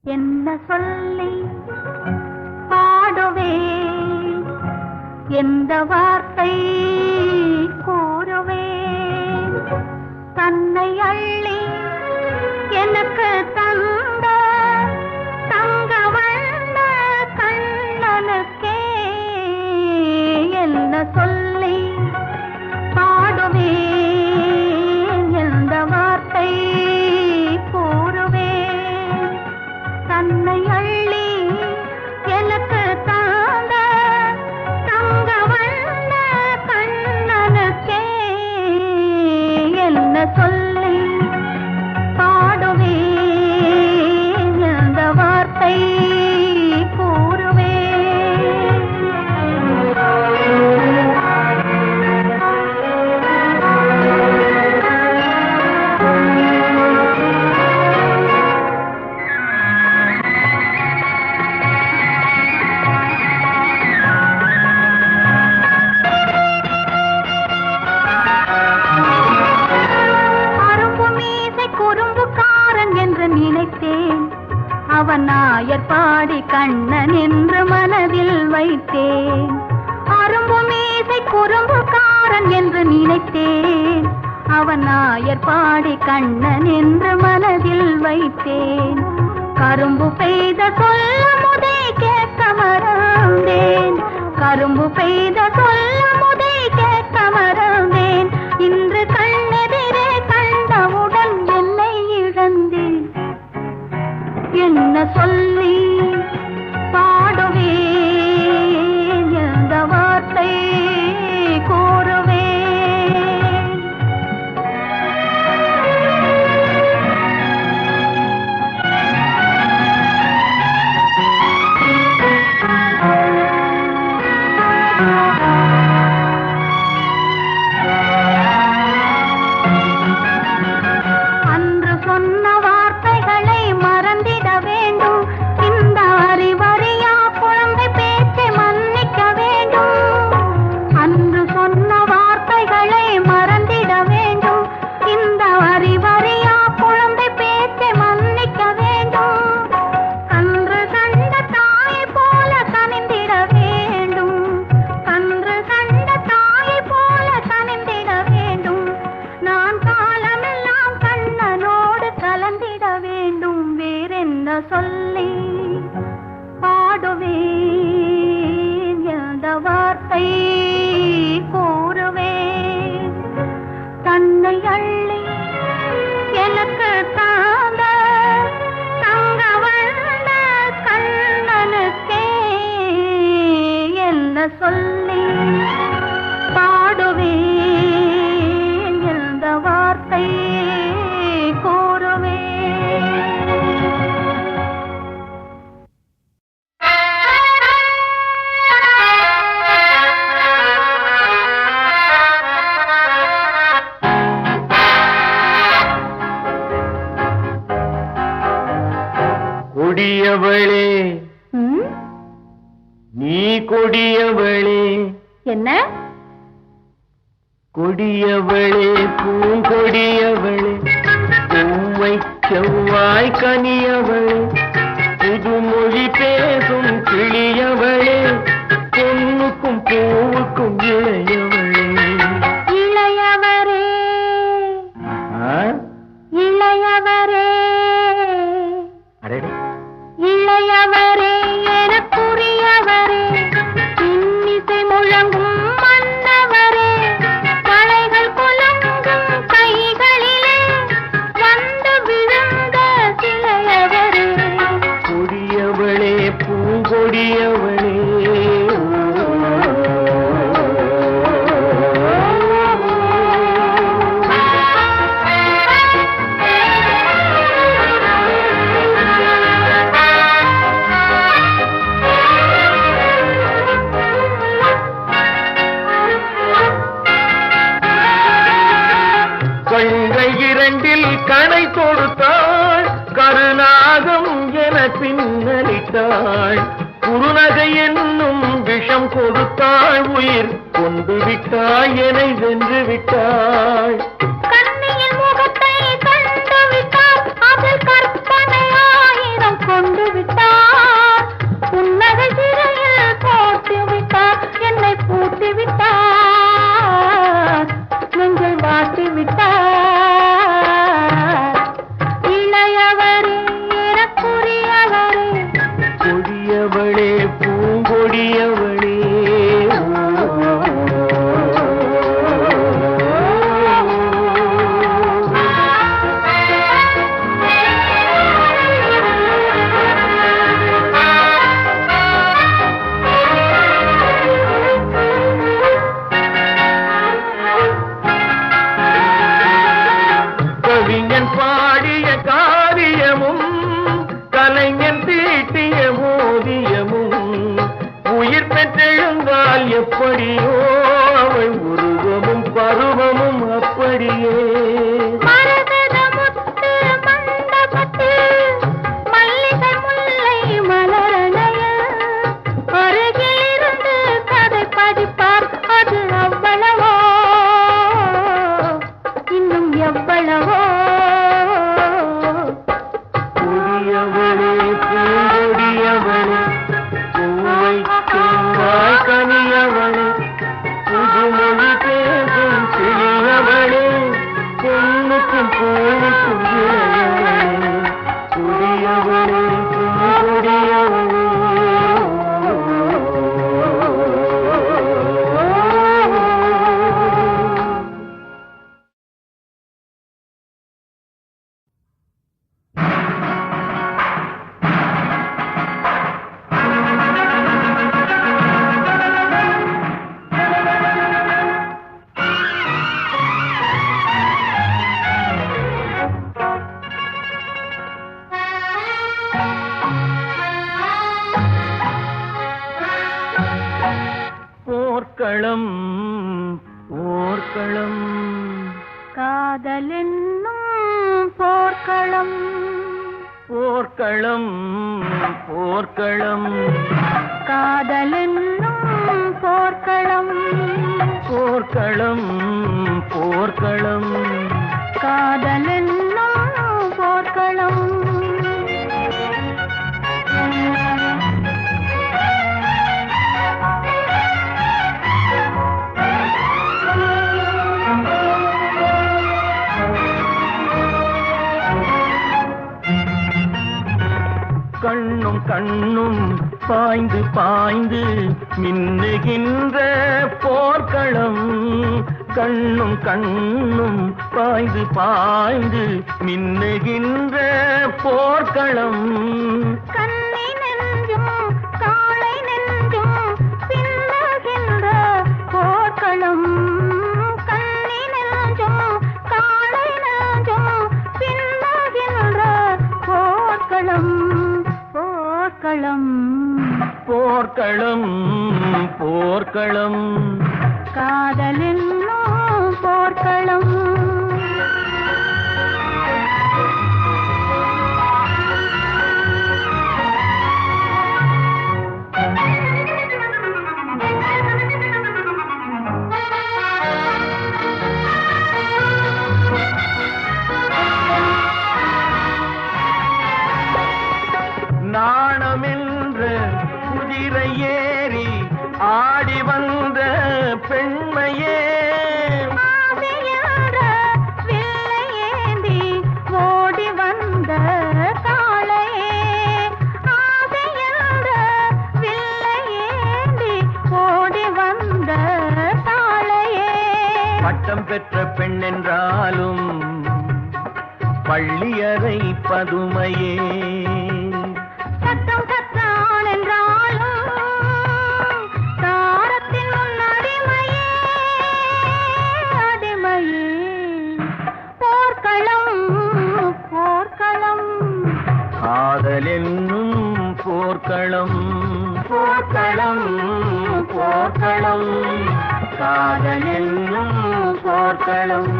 என்ன சொல்லி பாடுவே, எந்த வார்த்தை கூறுவே, தன்னை அள்ளி எனக்கு தந்த தங்க வண்ண கண்ணனுக்கே என்ன சொல்லி பாடுவே, எந்த வார்த்தை கூறுவே, தன்னை அள்ளி எனக்கு தந்த தங்க வண்ண கண்ணனுக்கே என்ன சொல்லி பாடுவே, எந்த வார்த்தை கூறுவே. அவன் நாயர் பாடி கண்ணன் என்று மனதில் வைத்தேன், அரும்பு மீசை குறும்புக்காரன் என்று நினைத்தேன், அவன் நாயர் பாடி கண்ணன் என்று மனதில் வைத்தேன், கரும்பு பெய்த சொல்ல முதை கேட்க மறந்தேன், கரும்பு பெய்த சொல்ல முதை கேட்க மறந்தேன், இன்று கண்ணெதிரே கண்டவுடன் என்னை இழந்தேன், என்ன சொல்லி பாடுவே, எந்த வார்த்தை கூறுவே. அன்று சொன்ன வார்த்தைகளை மறந்திட வேண்டும், இந்த அறிவறியா குழந்தை பேச்சை மன்னிக்க வேண்டும், அன்று சொன்ன வார்த்தைகளை மறந்திட வேண்டும், இந்த அறிவறியா குழந்தை பேச்சை மன்னிக்க வேண்டும், கன்று கண்ட தாயை போல கனிந்திட வேண்டும், கன்று கண்ட தாயை போல கனிந்திட வேண்டும், நான் காலமெல்லாம் கண்ணனோடு கலந்திட வேண்டும், வேறென்ன சொல்லி பாடுவேன், எந்த வார்த்தை கூறுவேன், தன்னை அள்ளி எனக்கு தாந்த தங்க வண்ண கண்ணனுக்கே என்ன சொல்லி பாடுவேன், எந்த வார்த்தை கூறுவேன். கொடியவளே நீ கொடியவளே, என்ன கொடியவளே பூங்கொடியவளே, உம்மை செவ்வாய் கனியவளே, புதுமொழி பேசும் கிளியவளே, பொண்ணுக்கும் பூவுக்கும் இளையவளே. இளையவரே இளையவரே அடடே, இளையவரே எனக்குரியவரே, இன்னிசை முழங்கும் மன்னவரே, கலைகள் குலுங்கும் கைகளிலே வந்து விழுந்த சிலையவரே. கொடியவளே பூங்கொடியவளே, கண்கள் இரண்டில் கணை கொடுத்தாள், கருநாகம் என பின்னலிட்டாள், குறுநகை என்னும் விஷம் கொடுத்தாள், உயிர் கொண்டு விட்டாள், என்னை வென்று விட்டாள். கண்ணியின் முகத்தை கண்டு விட்டாள், அதில் கற்பனை ஆயிரம் கொண்டு போர்க்களம் போர்க்களம் காதல் என்னும் போர்க்களம் போர்க்களம் போர்க்களம் காதல் என்னும் போர்க்களம் போர்க்களம் போர்க்களம் காதல் என்னும் போர்க்களம் கண்ணும் கண்ணும் பாய்ந்து பாய்ந்து மின்னுகின்ற போர்க்களம் கண்ணும் கண்ணும் பாய்ந்து பாய்ந்து மின்னுகின்ற போர்க்களம் கண்ணி நெஞ்சும் காளை நெஞ்சும் பின்னுகின்ற போர்க்களம் கண்ணி நெஞ்சும் காளை நெஞ்சும் பின்னுகின்ற போர்க்களம் போர்க்களம் போர்க்களம் போர்க்களம் காதல் என்னும் போர்க்களம் நாணமென்ற குதிரை ஏறி ஆடி வந்த பெண்மையே ஆசையார வில்லை ஏந்தி ஓடி வந்த காளையே ஆசையார வில்லை ஏந்தி ஓடி வந்த காளையே பட்டம் பெற்ற பெண் என்றாலும் பள்ளியறை பதுமையே சத்தம் கத்தான் என்றாலும் தாரத்தின் முன் அடிமையே அடிமையே போர்க்களம் போர்க்களம் காதல் என்னும் போர்க்களம் போர்க்களம் போர்க்களம் காதல் என்னும் போர்க்களம்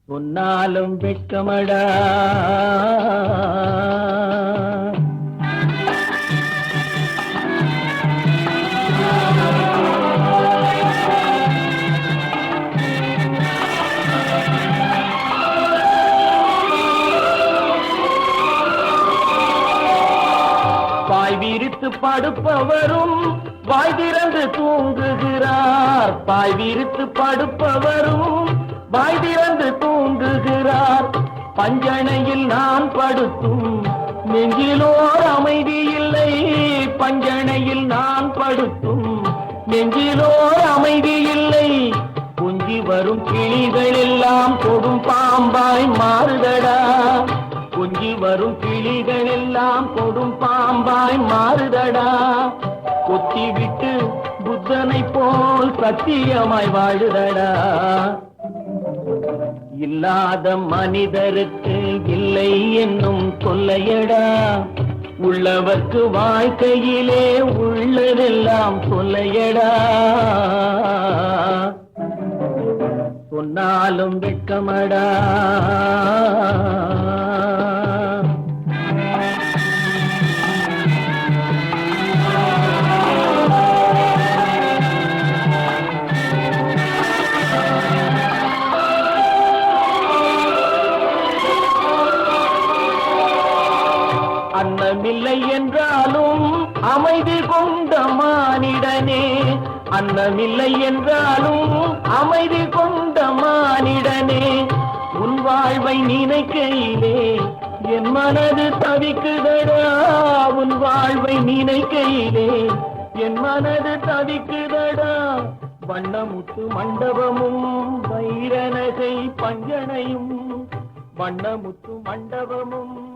சொன்னாலும் வெட்கமடா பாய் விரித்து படுப்பவரும் வாய் திறந்து தூங்குகிறார் பாய் விரித்து படுப்பவரும் வாய் திறந்து தூங்குகிறார் பஞ்சணையில் நான் படுத்தும் நெஞ்சிலோர் அமைதி இல்லை பஞ்சணையில் நான் படுத்தும் நெஞ்சிலோர் அமைதி இல்லை கொஞ்சி வரும் கிளிகள் எல்லாம் கொடும் பாம்பாய் மாறுதடா கொஞ்சி வரும் கிளிகள் எல்லாம் கொடும் பாம்பாய் மாறுதடா கொத்தி விட்டு புத்தனை போல் சத்தியமாய் வாழுதடா இல்லாத மனிதருக்கு இல்லை என்னும் சொல்லையடா உள்ளவர்க்கு வாழ்க்கையிலே உள்ளதெல்லாம் சொல்லையடா சொன்னாலும் வெட்கமடா அன்னமில்லை என்றாலும் அமைதி கொண்ட மானிடனே அன்னமில்லை என்றாலும் அமைதி கொண்ட மானிடனே உன் வாழ்வை நினைக்கையிலே என் மனது தவிக்குதடா உன் வாழ்வை நினைக்கையிலே என் மனது தவிக்குதடா வண்ணமுத்து மண்டபமும் வைரநகை பஞ்சனையும் வண்ணமுத்து மண்டபமும்